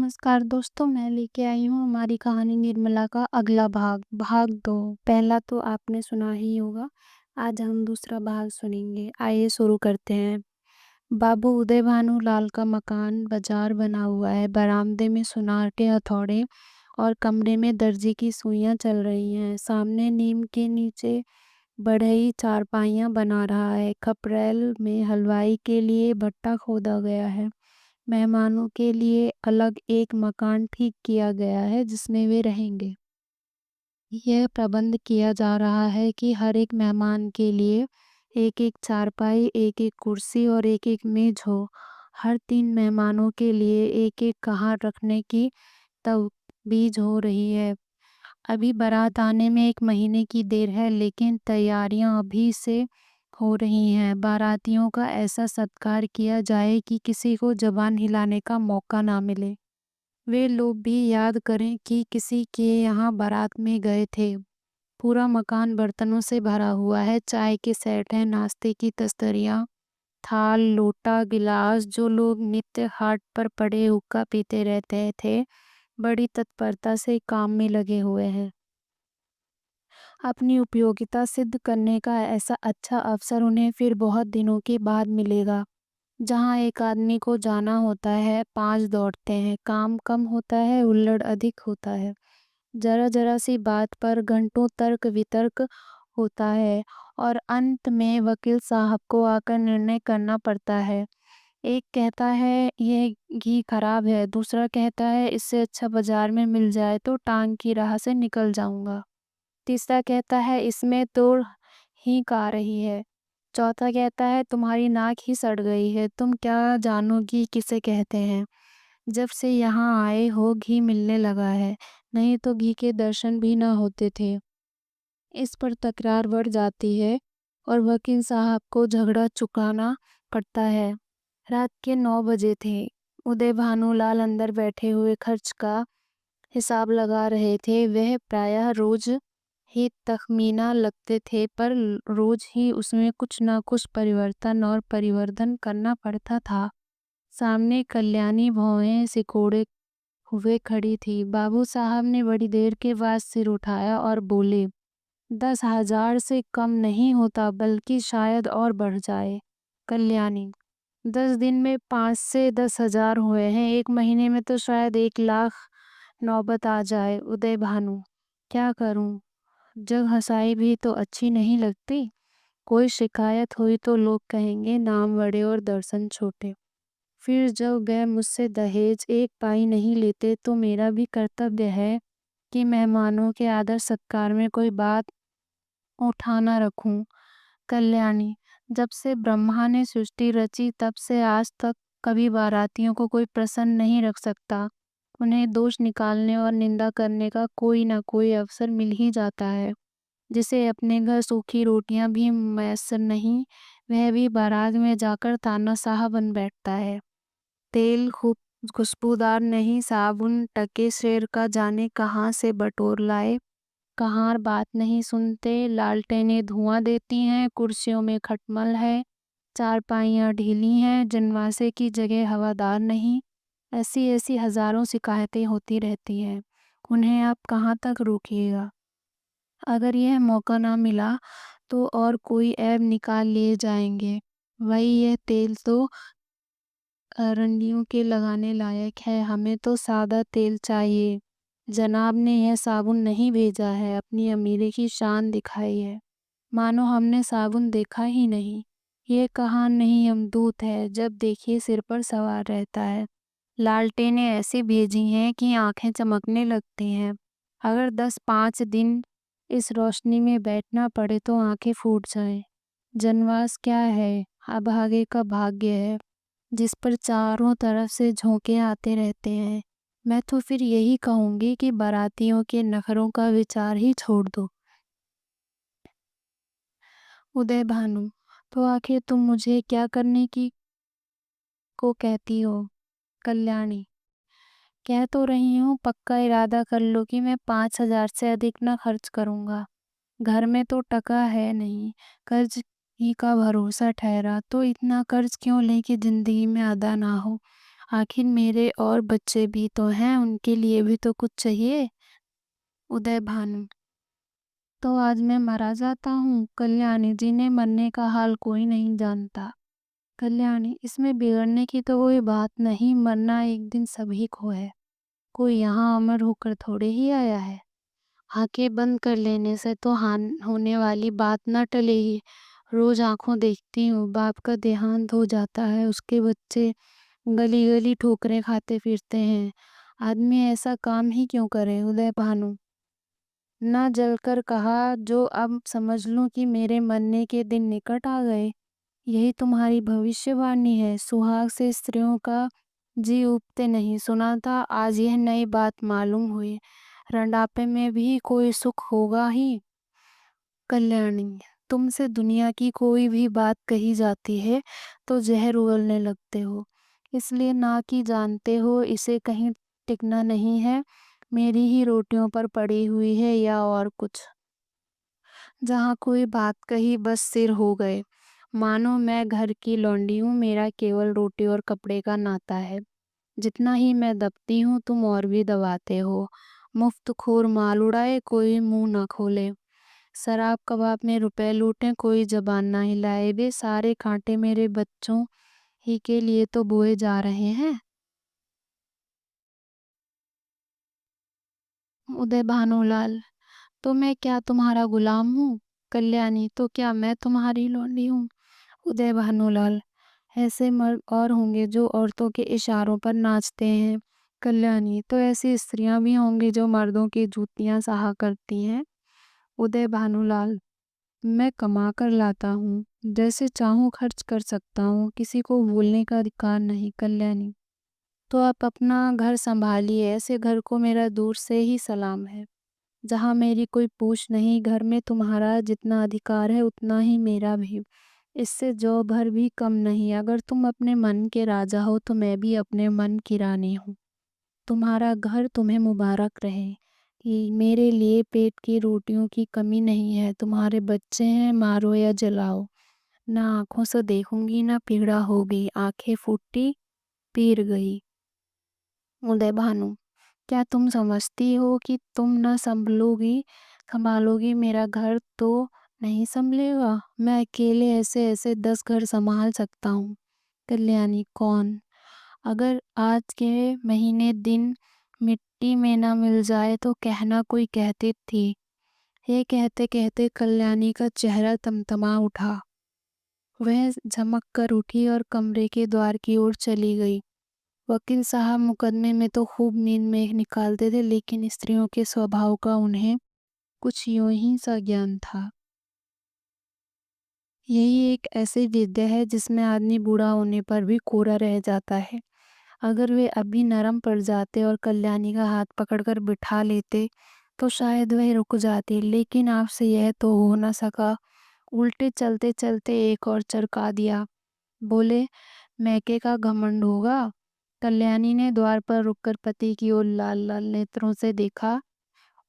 नमस्कार दोस्तों, मैं लेके आई हूँ हमारी कहानी निर्मला का अगला भाग, भाग 2। पहला तो आपने सुना ही होगा। आज हम दूसरा भाग सुनेंगे। आइए शुरू करते हैं। बाबू उदय भानु लाल का मकान बाजार बना हुआ है। बरामदे में सुनार के हथौड़े और कमरे में दर्जी की सुइयां चल रही हैं। सामने नीम के नीचे बढ़ई चारपाइयाँ बना रहा है। खपरेल में हलवाई के लिए भट्टा खोदा गया है। मेहमानों के लिए अलग एक मकान ठीक किया गया है जिसमें वे रहेंगे। यह प्रबंध किया जा रहा है कि हर एक मेहमान के लिए एक एक चारपाई, एक एक कुर्सी और एक एक मेज हो। हर 3 मेहमानों के लिए एक एक कहार रखने की तजवीज़ हो रही है। अभी बारात आने में 1 महीने की देर है, लेकिन तैयारियां अभी से हो रही हैं। बारातियों का ऐसा सत्कार किया जाए कि किसी को ज़बान हिलाने का मौका ना मिले। वे लोग भी याद करें कि किसी के यहाँ बारात में गए थे। पूरा मकान बर्तनों से भरा हुआ है। चाय के सेट हैं, नाश्ते की तस्तरियाँ, थाल, लोटा, गिलास। जो लोग नित्य हाट पर पड़े हुक्का पीते रहते थे, बड़ी तत्परता से काम में लगे हुए हैं। अपनी उपयोगिता सिद्ध करने का ऐसा अच्छा अवसर उन्हें फिर बहुत दिनों के बाद मिलेगा। जहाँ एक आदमी को जाना होता है, 5 दौड़ते हैं। काम कम होता है, हुल्लड़ अधिक होता है। जरा जरा सी बात पर घंटों तर्क वितर्क होता है और अंत में वकील साहब को आकर निर्णय करना पड़ता है। एक कहता है यह घी खराब है, दूसरा कहता है इससे अच्छा बाजार में मिल जाए तो टांग की राह से निकल जाऊंगा। तीसरा कहता है इसमें तो हींग आ रही है। चौथा कहता है तुम्हारी नाक ही सड़ गई है, तुम क्या जानोगी किसे कहते हैं। जब से यहाँ आए हो घी मिलने लगा है, नहीं तो घी के दर्शन भी न होते थे। इस पर तकरार बढ़ जाती है और वकील साहब को झगड़ा चुकाना पड़ता है। रात के 9 बजे थे। उदय भानुलाल अंदर बैठे हुए खर्च का हिसाब लगा रहे थे। वह प्रायः रोज ही तखमीना लगते थे, पर रोज ही उसमें कुछ न कुछ परिवर्तन और परिवर्धन करना पड़ता था। सामने कल्याणी भौहें सिकोड़े हुए खड़ी थी। बाबू साहब ने बड़ी देर के बाद सिर उठाया और बोले, 10,000 से कम नहीं होता, बल्कि शायद और बढ़ जाए। कल्याणी, 10 दिन में 5 से 10,000 हुए हैं, 1 महीने में तो शायद 1 लाख नौबत आ जाए। उदय भानु, क्या करूं? जग हंसाई भी तो अच्छी नहीं लगती। कोई शिकायत हुई तो लोग कहेंगे नाम बड़े और दर्शन छोटे। फिर जब वह मुझसे दहेज 1 पाई नहीं लेते तो मेरा भी कर्तव्य है कि मेहमानों के आदर सत्कार में कोई बात उठाना रखूं। कल्याणी, जब से ब्रह्मा ने सृष्टि रची तब से आज तक कभी बारातियों को कोई प्रसन्न नहीं रख सकता। उन्हें दोष निकालने और निंदा करने का कोई ना कोई अवसर मिल ही जाता है। जिसे अपने घर सूखी रोटियां भी मैसर नहीं, वह भी बारात में जाकर तानाशाह बन बैठता है। तेल खूब खुशबूदार नहीं, साबुन टके शेर का जाने कहाँ से बटोर लाए। कहाँ बात नहीं सुनते, लालटेनें धुआं देती हैं, कुर्सियों में खटमल है, चारपाइयाँ ढीली हैं, जनवासे की जगह हवादार नहीं। ऐसी ऐसी हजारों शिकायतें होती रहती हैं। उन्हें आप कहाँ तक रोकिएगा? अगर यह मौका ना मिला तो और कोई ऐब निकाल लिए जाएंगे। वही यह तेल तो अरंडियों के लगाने लायक है, हमें तो सादा तेल चाहिए। जनाब ने यह साबुन नहीं भेजा है, अपनी अमीरी की शान दिखाई है। मानो हमने साबुन देखा ही नहीं। ये कहाँ नहीं यमदूत है, जब देखिए सिर पर सवार रहता है। लालटेनें ऐसी भेजी हैं कि आंखें चमकने लगती हैं। अगर 10-5 दिन इस रोशनी में बैठना पड़े तो आंखें फूट जाएं। जनवास क्या है, अभागे का भाग्य है, जिस पर चारों तरफ से झोंके आते रहते हैं। मैं तो फिर यही कहूंगी कि बारातियों के नखरों का विचार ही छोड़ दो। उदय भानु, तो आखिर तुम मुझे क्या करने की को कहती हो? कल्याणी, कह तो रही हूँ, पक्का इरादा कर लो कि मैं 5,000 से अधिक न खर्च करूँगा। घर में तो टका है नहीं, कर्ज ही का भरोसा ठहरा, तो इतना कर्ज क्यों लें कि जिंदगी में अदा ना हो। आखिर मेरे और बच्चे भी तो हैं, उनके लिए भी तो कुछ चाहिए। उदय भानु: तो आज मैं मरा जाता हूँ। कल्याणी: जिन्हें मरने का हाल कोई नहीं जानता। कल्याणी: इसमें बिगड़ने की तो कोई बात नहीं, मरना एक दिन सभी को है। कोई यहाँ अमर होकर थोड़े ही आया है। आंखें बंद कर लेने से तो हान होने वाली बात न टलेगी। रोज आंखों देखती हूँ, बाप का देहांत हो जाता है, उसके बच्चे गली गली ठोकरें खाते फिरते हैं। आदमी ऐसा काम ही क्यों करे। उदय भानु: न जलकर कहा, जो अब समझ लूं कि मेरे मरने के दिन निकट आ गए। यही तुम्हारी भविष्यवाणी है। सुहाग से स्त्रियों का जी उबते नहीं सुना था, आज यह नई बात मालूम हुई। रंडापे में भी कोई सुख होगा ही। कल्याणी: तुमसे दुनिया की कोई भी बात कही जाती है तो जहर उगलने लगते हो, इसलिए ना कि जानते हो इसे कहीं टिकना नहीं है। मेरी ही रोटियों पर पड़ी हुई है या और कुछ। जहाँ कोई बात कही बस सिर हो गए। मानो मैं घर की लौंडी हूँ, मेरा केवल रोटी और कपड़े का नाता है। जितना ही मैं दबती हूँ तुम और भी दबाते हो। मुफ्त खोर माल उड़ाए, कोई मुंह न खोले। शराब कबाब में रुपए लूटें, कोई जबान ना हिलाए। वे सारे कांटे मेरे बच्चों ही के लिए तो बोए जा रहे हैं। उदय भानुलाल: तो मैं क्या तुम्हारा गुलाम हूँ। कल्याणी: तो क्या मैं तुम्हारी लौंडी हूँ। उदय भानुलाल: ऐसे मर्द और होंगे जो औरतों के इशारों पर नाचते हैं। कल्याणी: तो ऐसी स्त्रियां भी होंगी जो मर्दों की जूतियां सहा करती हैं। उदय भानुलाल: मैं कमा कर लाता हूँ, जैसे चाहूँ खर्च कर सकता हूँ, किसी को बोलने का अधिकार नहीं। कल्याणी: तो आप अपना घर संभालिए, ऐसे घर को मेरा दूर से ही सलाम है। जहाँ मेरी कोई पूछ नहीं, घर में तुम्हारा जितना अधिकार है उतना ही मेरा भी। इससे जो भर भी कम नहीं। अगर तुम अपने मन के राजा हो तो मैं भी अपने मन की रानी हूँ। तुम्हारा घर तुम्हें मुबारक रहे। कि मेरे लिए पेट की रोटियों की कमी नहीं है। तुम्हारे बच्चे हैं, मारो या जलाओ। ना आंखों से देखूंगी, ना पीड़ा होगी। आंखें फूटी, पीर गई। उदय भानु: क्या तुम समझती हो कि तुम न संभालोगी मेरा घर तो नहीं संभलेगा। मैं अकेले ऐसे ऐसे 10 घर संभाल सकता हूँ। कल्याणी: कौन? अगर आज के महीने दिन मिट्टी में ना मिल जाए तो कहना, कोई कहती थी। ये कहते कहते कल्याणी का चेहरा तमतमा उठा। वह झमक कर उठी और कमरे के द्वार की ओर चली गई। वकील साहब मुकदमे में तो खूब नींद में निकालते थे, लेकिन स्त्रियों के स्वभाव का उन्हें कुछ यूं ही सा ज्ञान था। यही एक ऐसी विद्या है जिसमें आदमी बूढ़ा होने पर भी कोरा रह जाता है। अगर वे अभी नरम पड़ जाते और कल्याणी का हाथ पकड़कर बिठा लेते तो शायद वह रुक जाती, लेकिन आपसे यह तो हो न सका। उल्टे चलते चलते एक और चरका दिया। बोले, मैके का घमंड होगा। कल्याणी ने द्वार पर रुककर पति की ओर लाल लाल नेत्रों से देखा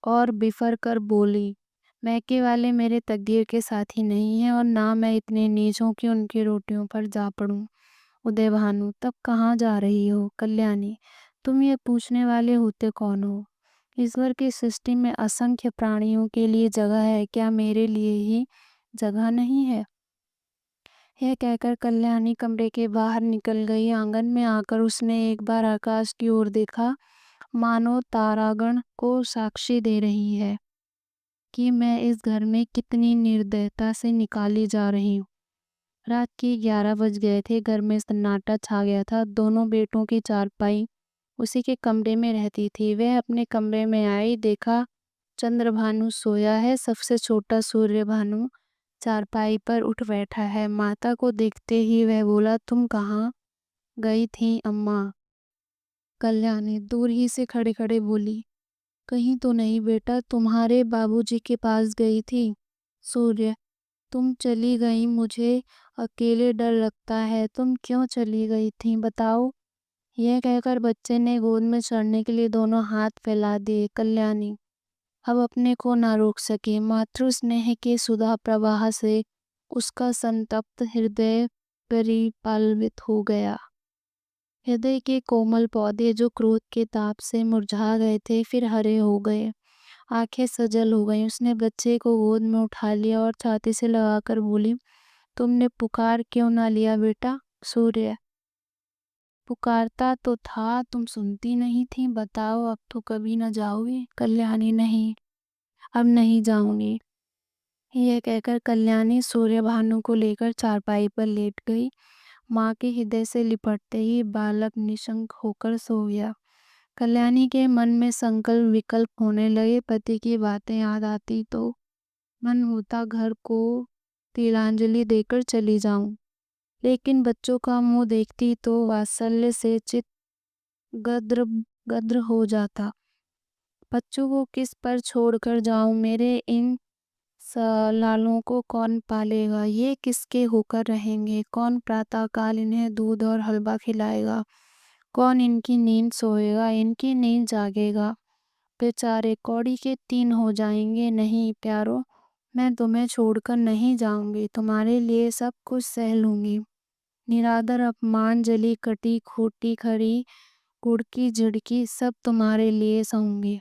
और बिफर कर बोली, मैके वाले मेरे तकदीर के साथी नहीं है और ना मैं इतने नीच हूं कि उनकी रोटियों पर जा पड़ूं। उदय भानु: तब कहाँ जा रही हो। कल्याणी: तुम ये पूछने वाले होते कौन हो। ईश्वर की सृष्टि में असंख्य प्राणियों के लिए जगह है, क्या मेरे लिए ही जगह नहीं है। यह कहकर कल्याणी कमरे के बाहर निकल गई। आंगन में आकर उसने एक बार आकाश की ओर देखा, मानो तारागण को साक्षी दे रही है कि मैं इस घर में कितनी निर्दयता से निकाली जा रही हूँ। रात के 11 बज गए थे। घर में सन्नाटा छा गया था। दोनों बेटों की चारपाई उसी के कमरे में रहती थी। वह अपने कमरे में आई, देखा चंद्रभानु सोया है। सबसे छोटा सूर्यभानु चारपाई पर उठ बैठा है। माता को देखते ही वह बोला, तुम कहाँ गई थी अम्मा। कल्याणी दूर ही से खड़े खड़े बोली, कहीं तो नहीं बेटा, तुम्हारे बाबूजी के पास गई थी। सूर्य: तुम चली गई, मुझे अकेले डर लगता है। तुम क्यों चली गई थी, बताओ। यह कहकर बच्चे ने गोद में चढ़ने के लिए दोनों हाथ फैला दिए। कल्याणी अब अपने को ना रोक सकी। मातृ स्नेह के सुधा प्रवाह से उसका संतप्त हृदय परिपालवित हो गया। हृदय के कोमल पौधे जो क्रोध के ताप से मुरझा गए थे फिर हरे हो गए। आंखें सजल हो गईं। उसने बच्चे को गोद में उठा लिया और छाती से लगाकर बोली, तुमने पुकार क्यों ना लिया बेटा? सूर्य, पुकारता तो था, तुम सुनती नहीं थी। बताओ, अब तो कभी न जाओगी? कल्याणी, नहीं, अब नहीं जाऊंगी। यह कहकर कल्याणी सूर्यभानु को लेकर चारपाई पर लेट गई। माँ के हृदय से लिपटते ही बालक निशंक होकर सो गया। कल्याणी के मन में संकल्प विकल्प होने लगे। पति की बातें याद आती तो मन होता घर को तिलांजलि देकर चली जाऊं, लेकिन बच्चों का मुंह देखती तो वात्सल्य से चित गद्र गद्र हो जाता। बच्चों को किस पर छोड़कर जाऊं? मेरे इन लालों को कौन पालेगा? ये किसके होकर रहेंगे? कौन प्रातःकाल इन्हें दूध और हलवा खिलाएगा? कौन इनकी नींद सोएगा, इनकी नींद जागेगा? बेचारे कौड़ी के 3 हो जाएंगे। नहीं प्यारो, मैं तुम्हें छोड़कर नहीं जाऊंगी। तुम्हारे लिए सब कुछ सह लूंगी। निरादर, अपमान, जली कटी खोटी खरी कुड़की झिड़की सब तुम्हारे लिए सहूंगी।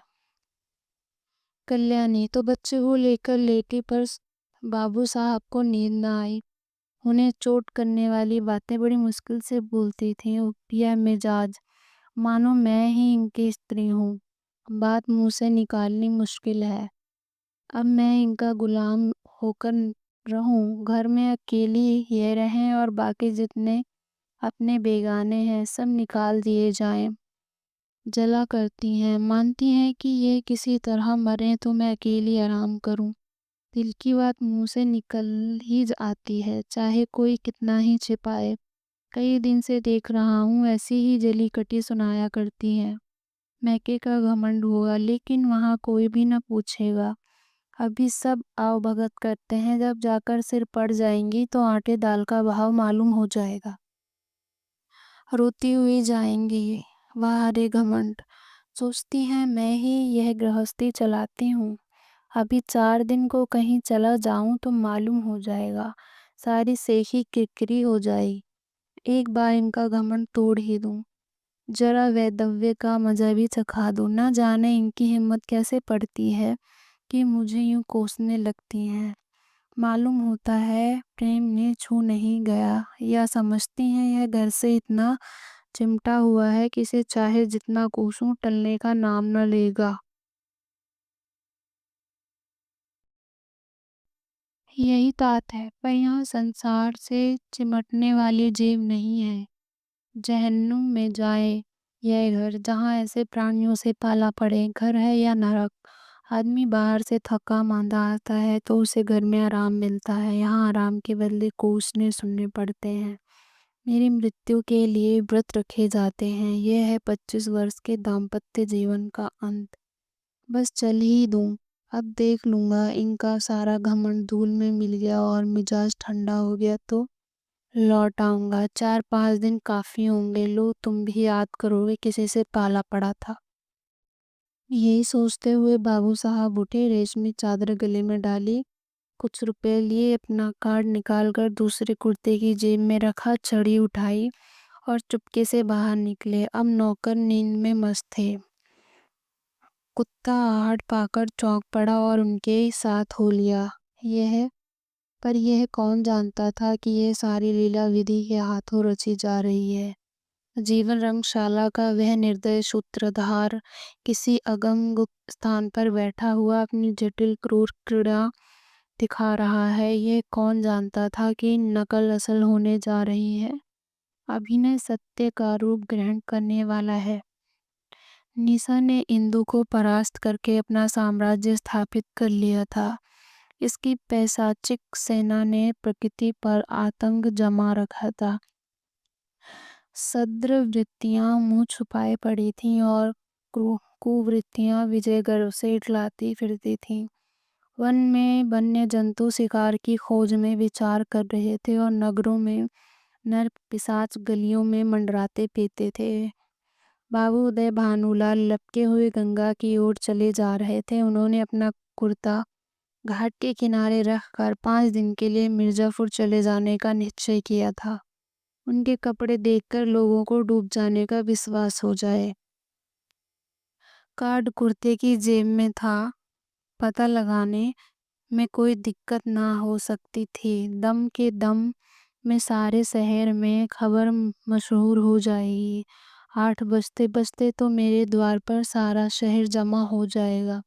कल्याणी तो बच्चे को लेकर लेटी, पर बाबू साहब को नींद न आई। उन्हें चोट करने वाली बातें बड़ी मुश्किल से बोलती थी। उपिया मिजाज, मानो मैं ही इनकी स्त्री हूँ। बात मुंह से निकालनी मुश्किल है। अब मैं इनका गुलाम होकर रहूं? घर में अकेली ये रहें और बाकी जितने अपने बेगाने हैं सब निकाल दिए जाएं। जला करती हैं, मानती हैं कि ये किसी तरह मरें तो मैं अकेली आराम करूं। दिल की बात मुंह से निकल ही आती है, चाहे कोई कितना ही छिपाए। कई दिन से देख रहा हूँ ऐसी ही जली कटी सुनाया करती हैं। मैके का घमंड होगा, लेकिन वहाँ कोई भी न पूछेगा। अभी सब आओ भगत करते हैं, जब जाकर सिर पड़ जाएंगी तो आटे दाल का भाव मालूम हो जाएगा। रोती हुई जाएंगी। वह हरे घमंड, सोचती हैं मैं ही यह गृहस्थी चलाती हूँ। अभी 4 दिन को कहीं चला जाऊं तो मालूम हो जाएगा, सारी सेखी किरकिरी हो जाएगी। एक बार इनका घमंड तोड़ ही दूं, जरा वैदव्य का मजा भी चखा दूं। न जाने इनकी हिम्मत कैसे पड़ती है कि मुझे यूं कोसने लगती हैं। मालूम होता है प्रेम ने छू नहीं गया, या समझती हैं यह घर से इतना चिमटा हुआ है कि इसे चाहे जितना कोसूं टलने का नाम न लेगा। यही तात है, पर यहाँ संसार से चिमटने वाली जीव नहीं है। जहन्नुम में जाए यह घर, जहाँ ऐसे प्राणियों से पाला पड़े। घर है या नरक? आदमी बाहर से थका मांदा आता है तो उसे घर में आराम मिलता है। यहाँ आराम के बदले कोसने सुनने पड़ते हैं। मेरी मृत्यु के लिए व्रत रखे जाते हैं। यह है 25 वर्ष के दाम्पत्य जीवन का अंत। बस चल ही दूं, अब देख लूंगा। इनका सारा घमंड धूल में मिल गया और मिजाज ठंडा हो गया तो लौट आऊंगा। 4-5 दिन काफी होंगे। लो, तुम भी याद करोगे किसी से पाला पड़ा था। यही सोचते हुए बाबू साहब उठे, रेशमी चादर गले में डाली, कुछ रुपए लिए, अपना कार्ड निकालकर दूसरे कुर्ते की जेब में रखा, छड़ी उठाई और चुपके से बाहर निकले। अब नौकर नींद में मस्त थे। कुत्ता आहट पाकर चौंक पड़ा और उनके साथ हो लिया। यह पर यह कौन जानता था कि यह सारी लीला विधि के हाथों रची जा रही है। जीवन रंगशाला का वह निर्दय सूत्रधार किसी अगम गुप्त स्थान पर बैठा हुआ अपनी जटिल क्रूर क्रीड़ा दिखा रहा है। यह कौन जानता था कि नकल असल होने जा रही है। अभिनय सत्य का रूप ग्रहण करने वाला है। निशा ने इंदु को परास्त करके अपना साम्राज्य स्थापित कर लिया था। इसकी पैशाचिक सेना ने प्रकृति पर आतंक जमा रखा था। सद्र वृत्तियां मुंह छुपाए पड़ी थीं और कुवृत्तियां विजय गर्व से इठलाती फिरती थीं। वन में वन्य जंतु शिकार की खोज में विचार कर रहे थे और नगरों में नर पिशाच गलियों में मंडराते पीते थे। बाबू उदय भानुलाल लपके हुए गंगा की ओर चले जा रहे थे। उन्होंने अपना कुर्ता घाट के किनारे रखकर 5 दिन के लिए मिर्जापुर चले जाने का निश्चय किया था। उनके कपड़े देखकर लोगों को डूब जाने का विश्वास हो जाए। कार्ड कुर्ते की जेब में था। पता लगाने में कोई दिक्कत ना हो सकती थी। दम के दम में सारे शहर में खबर मशहूर हो जाएगी। 8 बजते बजते तो मेरे द्वार पर सारा शहर जमा हो जाएगा।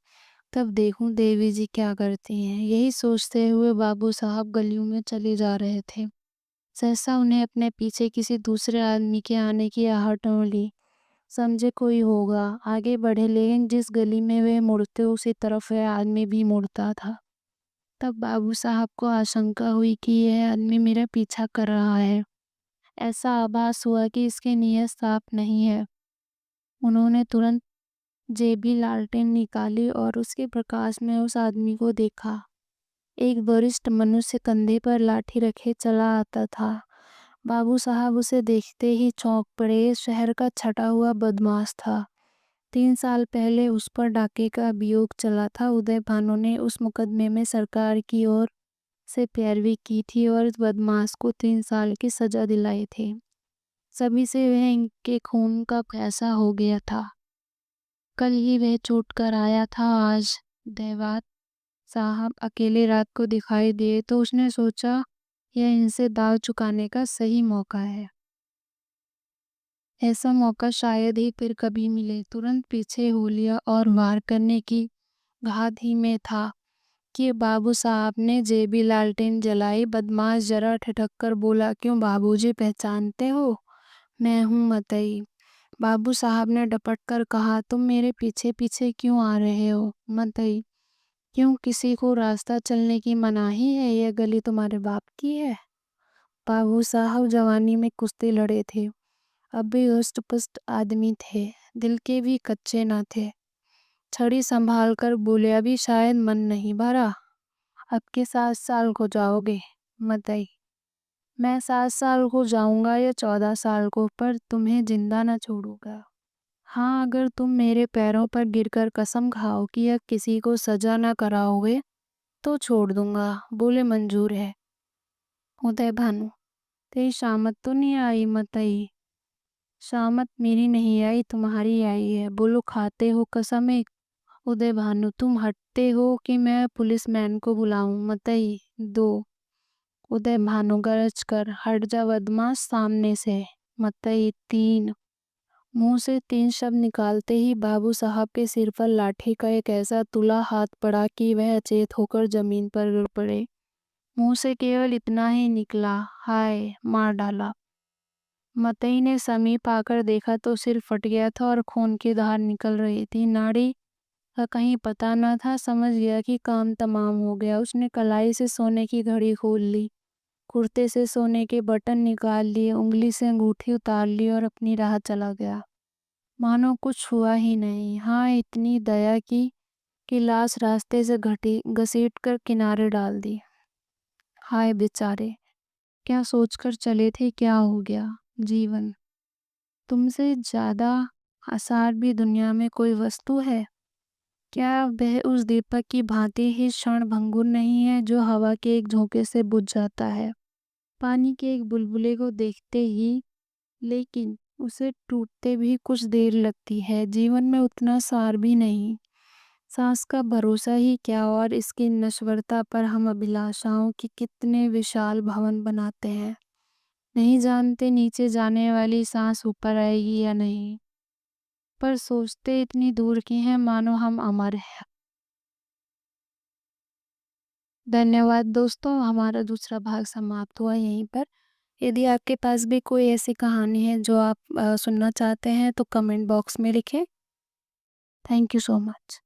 तब देखूं देवी जी क्या करती हैं। यही सोचते हुए बाबू साहब गलियों में चले जा रहे थे। सहसा उन्हें अपने पीछे किसी दूसरे आदमी के आने की आहट मिली। समझे कोई होगा, आगे बढ़े, लेकिन जिस गली में वे मुड़ते उसी तरफ वह आदमी भी मुड़ता था। तब बाबू साहब को आशंका हुई कि यह आदमी मेरा पीछा कर रहा है। ऐसा आभास हुआ कि इसकी नीयत साफ नहीं है। उन्होंने तुरंत जेबी लालटेन निकाली और उसके प्रकाश में उस आदमी को देखा। एक वरिष्ठ मनुष्य कंधे पर लाठी रखे चला आता था। बाबू साहब उसे देखते ही चौंक पड़े। शहर का छटा हुआ बदमाश था। 3 साल पहले उस पर डाके का अभियोग चला था। उदय भानु ने उस मुकदमे में सरकार की ओर से पैरवी की थी और इस बदमाश को 3 साल की सजा दिलाई थी। सभी से वह इनके खून का प्यासा हो गया था। कल ही वह छूट कर आया था। आज देवात साहब अकेले रात को दिखाई दिए तो उसने सोचा यह इनसे दाव चुकाने का सही मौका है। ऐसा मौका शायद ही फिर कभी मिले। तुरंत पीछे हो लिया और वार करने की घात ही में था कि बाबू साहब ने जेबी लालटेन जलाई। बदमाश जरा ठिठक कर बोला, क्यों बाबूजी, पहचानते हो? मैं हूँ मतई। बाबू साहब ने डपट कर कहा, तुम मेरे पीछे पीछे क्यों आ रहे हो? मतई, क्यों किसी को रास्ता चलने की मनाही है? यह गली तुम्हारे बाप की है? बाबू साहब जवानी में कुश्ती लड़े थे। अब भी हुस्ट पुस्ट आदमी थे। दिल के भी कच्चे ना थे। छड़ी संभाल कर बोले, अभी शायद मन नहीं भरा। अब के 7 साल को जाओगे? मतई, मैं 7 साल को जाऊंगा या 14 साल को, पर तुम्हें जिंदा ना छोड़ूंगा। हाँ, अगर तुम मेरे पैरों पर गिरकर कसम खाओ कि अब किसी को सजा ना कराओगे तो छोड़ दूंगा। बोले, मंजूर है। उदय भानु, तेरी शामत तो नहीं आई? मतई, शामत मेरी नहीं आई, तुम्हारी आई है। बोलो, खाते हो कसम एक? उदय भानु, तुम हटते हो कि मैं पुलिसमैन को बुलाऊं? मतई, 2। उदय भानु गरज कर, हट जा बदमाश सामने से। मतई, 3। मुंह से 3 शब्द निकालते ही बाबू साहब के सिर पर लाठी का एक ऐसा तुला हाथ पड़ा कि वह अचेत होकर जमीन पर गिर पड़े। मुंह से केवल इतना ही निकला, हाय, मार डाला। मतई ने समीप आकर देखा तो सिर फट गया था और खून की धार निकल रही थी। नाड़ी का कहीं पता न था। समझ गया कि काम तमाम हो गया। उसने कलाई से सोने की घड़ी खोल ली, कुर्ते से सोने के बटन निकाल लिए, उंगली से अंगूठी उतार ली और अपनी राह चला गया, मानो कुछ हुआ ही नहीं। हाँ, इतनी दया की कि लाश रास्ते से घसीट कर किनारे डाल दी। हाय बेचारे, क्या सोचकर चले थे, क्या हो गया? जीवन तुमसे ज्यादा आसार भी दुनिया में कोई वस्तु है क्या? वह उस दीपक की भांति ही क्षण भंगुर नहीं है जो हवा के एक झोंके से बुझ जाता है, पानी के एक बुलबुले को देखते ही, लेकिन उसे टूटते भी कुछ देर लगती है। जीवन में उतना सार भी नहीं। सांस का भरोसा ही क्या, और इसकी नश्वरता पर हम अभिलाषाओं की कितने विशाल भवन बनाते हैं। नहीं जानते नीचे जाने वाली सांस ऊपर आएगी या नहीं, पर सोचते इतनी दूर की हैं मानो हम अमर हैं। धन्यवाद दोस्तों, हमारा दूसरा भाग समाप्त हुआ यहीं पर। यदि आपके पास भी कोई ऐसी कहानी है जो आप सुनना चाहते हैं तो कमेंट बॉक्स में लिखें। Thank you so much.